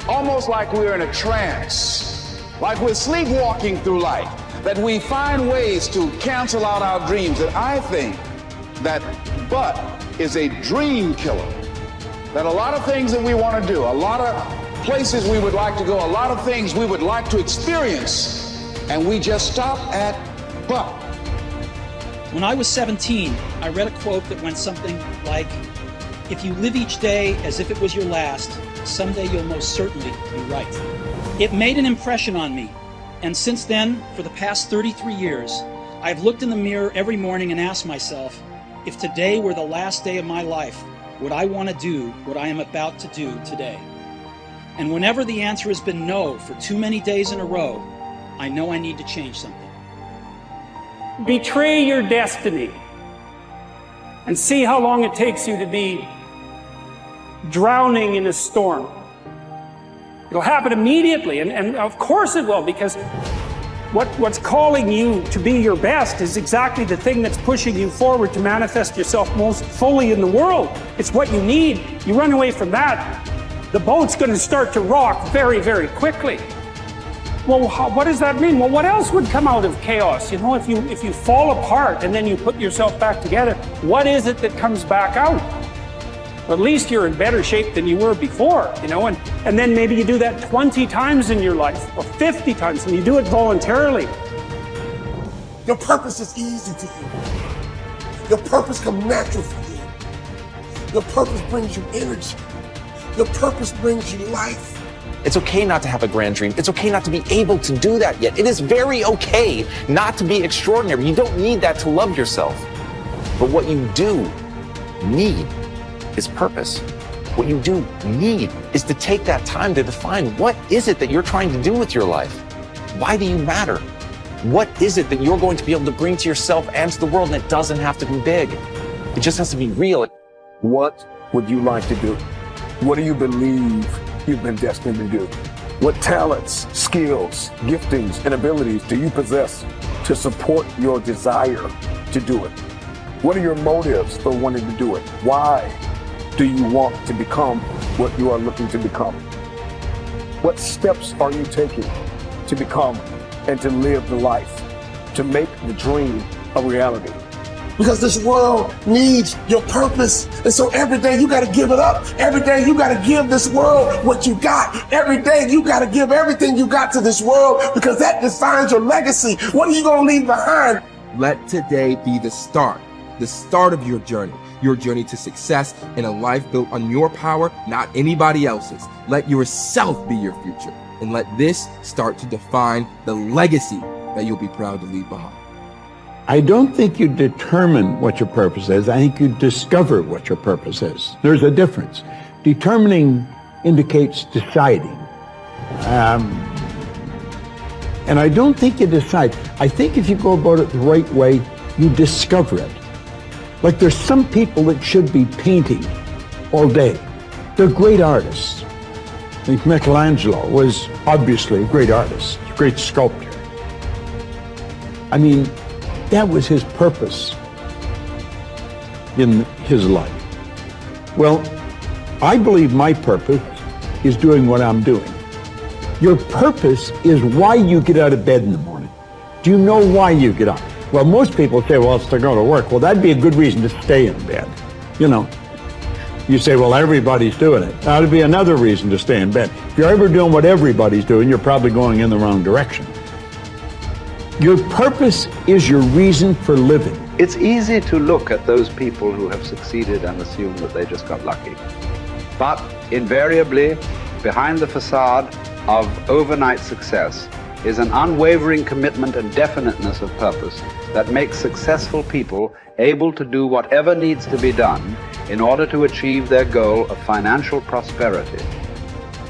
almost like we're in a trance, like we're sleepwalking through life, that we find ways to cancel out our dreams. And I think that but is a dream killer. That a lot of things that we want to do, a lot of places we would like to go, a lot of things we would like to experience, and we just stop at but. When I was 17, I read a quote that went something like, "If you live each day as if it was your last, someday you'll most certainly be right." It made an impression on me, and since then, for the past 33 years, I've looked in the mirror every morning and asked myself, if today were the last day of my life, would I want to do what I am about to do today? And whenever the answer has been no for too many days in a row, I know I need to change something. Betray your destiny and see how long it takes you to be drowning in a storm. It'll happen immediately, and of course it will, because what's calling you to be your best is exactly the thing that's pushing you forward to manifest yourself most fully in the world. It's what you need. You run away from that, the boat's going to start to rock very, very quickly. Well, what does that mean? Well, what else would come out of chaos? You know, if you fall apart and then you put yourself back together, what is it that comes back out? Well, at least you're in better shape than you were before, you know, and then maybe you do that 20 times in your life, or 50 times, and you do it voluntarily. Your purpose is easy to you. Your purpose comes natural for you. Your purpose brings you energy. Your purpose brings you life. It's okay not to have a grand dream. It's okay not to be able to do that yet. It is very okay not to be extraordinary. You don't need that to love yourself. But what you do need is purpose. What you do need is to take that time to define what is it that you're trying to do with your life? Why do you matter? What is it that you're going to be able to bring to yourself and to the world? And it doesn't have to be big. It just has to be real. What would you like to do? What do you believe you've been destined to do? What talents, skills, giftings, and abilities do you possess to support your desire to do it? What are your motives for wanting to do it? Why do you want to become what you are looking to become? What steps are you taking to become and to live the life, to make the dream a reality? Because this world needs your purpose. And so every day you got to give it up. Every day you got to give this world what you got. Every day you got to give everything you got to this world, because that defines your legacy. What are you going to leave behind? Let today be the start of your journey to success in a life built on your power, not anybody else's. Let yourself be your future, and let this start to define the legacy that you'll be proud to leave behind. I don't think you determine what your purpose is. I think you discover what your purpose is. There's a difference. Determining indicates deciding. And I don't think you decide. I think if you go about it the right way, you discover it. Like there's some people that should be painting all day. They're great artists. I think Michelangelo was obviously a great artist, a great sculptor. I mean, that was his purpose in his life. Well, I believe my purpose is doing what I'm doing. Your purpose is why you get out of bed in the morning. Do you know why you get up? Well, most people say, well, it's to go to work. Well, that'd be a good reason to stay in bed. You know, you say, well, everybody's doing it. That'd be another reason to stay in bed. If you're ever doing what everybody's doing, you're probably going in the wrong direction. Your purpose is your reason for living. It's easy to look at those people who have succeeded and assume that they just got lucky. But invariably, behind the facade of overnight success is an unwavering commitment and definiteness of purpose that makes successful people able to do whatever needs to be done in order to achieve their goal of financial prosperity.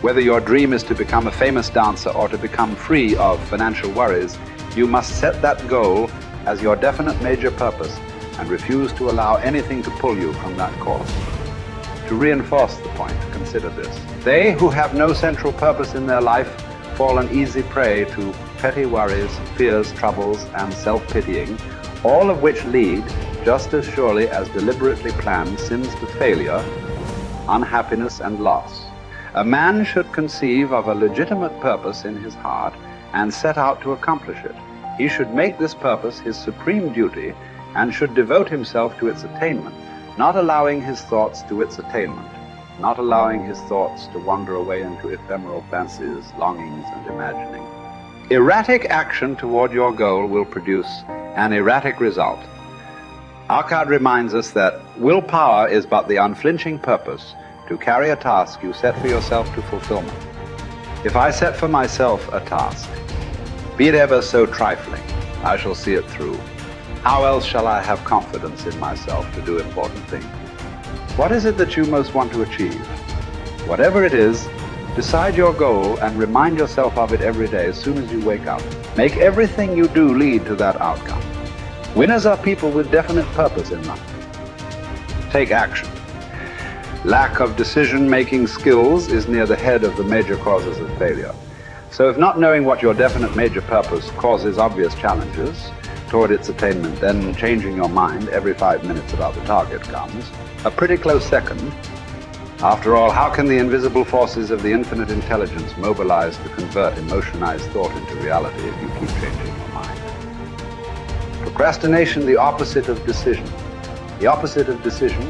Whether your dream is to become a famous dancer or to become free of financial worries, you must set that goal as your definite major purpose and refuse to allow anything to pull you from that course. To reinforce the point, consider this. They who have no central purpose in their life fall an easy prey to petty worries, fears, troubles, and self-pitying, all of which lead, just as surely as deliberately planned sins, to failure, unhappiness, and loss. A man should conceive of a legitimate purpose in his heart and set out to accomplish it. He should make this purpose his supreme duty and should devote himself to its attainment, not allowing his thoughts to its attainment, not allowing his thoughts to wander away into ephemeral fancies, longings, and imagining. Erratic action toward your goal will produce an erratic result. Arkad reminds us that willpower is but the unflinching purpose to carry a task you set for yourself to fulfillment. If I set for myself a task, be it ever so trifling, I shall see it through. How else shall I have confidence in myself to do important things? What is it that you most want to achieve? Whatever it is, decide your goal and remind yourself of it every day as soon as you wake up. Make everything you do lead to that outcome. Winners are people with definite purpose in life. Take action. Lack of decision-making skills is near the head of the major causes of failure. So if not knowing what your definite major purpose causes obvious challenges toward its attainment, then changing your mind every 5 minutes about the target comes a pretty close second. After all, how can the invisible forces of the infinite intelligence mobilize to convert emotionized thought into reality if you keep changing your mind? Procrastination, the opposite of decision. The opposite of decision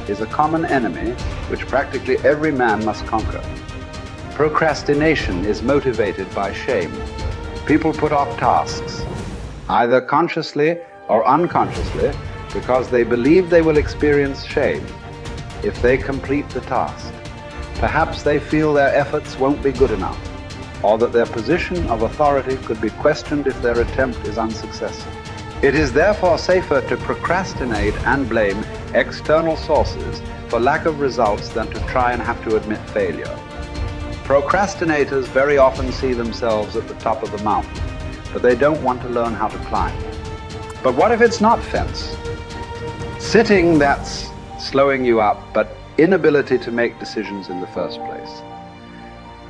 is a common enemy which practically every man must conquer. Procrastination is motivated by shame. People put off tasks, either consciously or unconsciously, because they believe they will experience shame if they complete the task. Perhaps they feel their efforts won't be good enough, or that their position of authority could be questioned if their attempt is unsuccessful. It is therefore safer to procrastinate and blame external sources for lack of results than to try and have to admit failure. Procrastinators very often see themselves at the top of the mountain, but they don't want to learn how to climb. But what if it's not fence? Sitting, that's slowing you up, but inability to make decisions in the first place.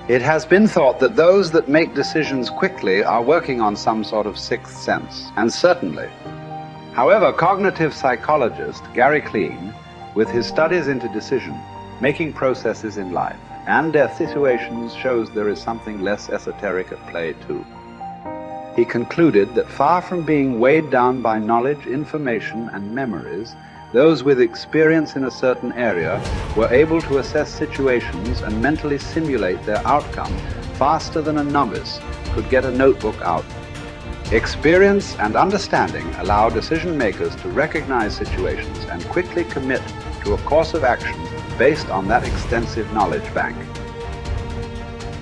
It has been thought that those that make decisions quickly are working on some sort of sixth sense, and certainly. However, cognitive psychologist Gary Klein, with his studies into decision-making processes in life and their situations, shows there is something less esoteric at play too. He concluded that far from being weighed down by knowledge, information, and memories, those with experience in a certain area were able to assess situations and mentally simulate their outcome faster than a novice could get a notebook out. Experience and understanding allow decision makers to recognize situations and quickly commit to a course of action based on that extensive knowledge bank.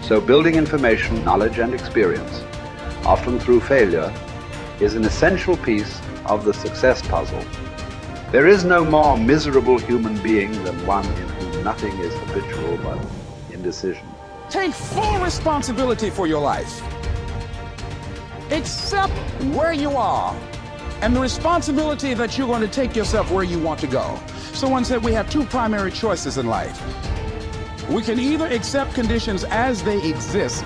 So building information, knowledge, and experience, often through failure, is an essential piece of the success puzzle. There is no more miserable human being than one in whom nothing is habitual but indecision. Take full responsibility for your life. Accept where you are and the responsibility that you're going to take yourself where you want to go. Someone said we have two primary choices in life. We can either accept conditions as they exist,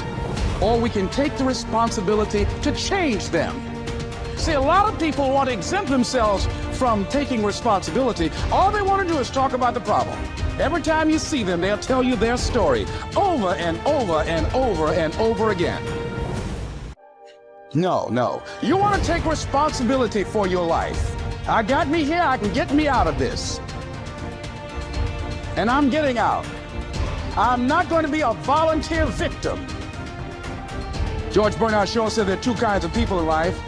or we can take the responsibility to change them. See, a lot of people want to exempt themselves from taking responsibility. All they want to do is talk about the problem. Every time you see them, they'll tell you their story over and over and over and over again. No. You want to take responsibility for your life. I got me here, I can get me out of this. And I'm getting out. I'm not going to be a volunteer victim. George Bernard Shaw said there are two kinds of people in life.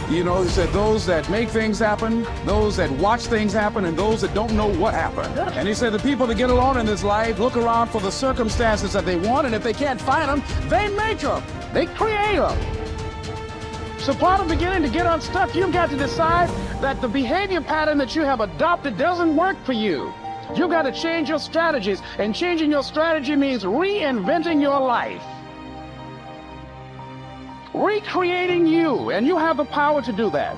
You know, he said those that make things happen, those that watch things happen, and those that don't know what happened. And he said the people that get along in this life look around for the circumstances that they want, and if they can't find them, they make them. They create them. So part of beginning to get unstuck, you've got to decide that the behavior pattern that you have adopted doesn't work for you. You've got to change your strategies, and changing your strategy means reinventing your life. Recreating you, and you have the power to do that.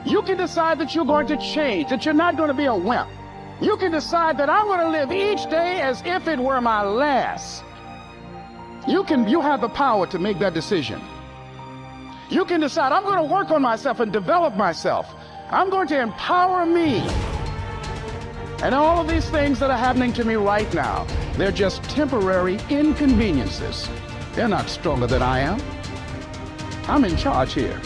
You can decide that you're going to change, that you're not going to be a wimp. You can decide that I'm going to live each day as if it were my last. You have the power to make that decision. You can decide I'm going to work on myself and develop myself. I'm going to empower me. And all of these things that are happening to me right now, they're just temporary inconveniences. They're not stronger than I am. I'm in charge here.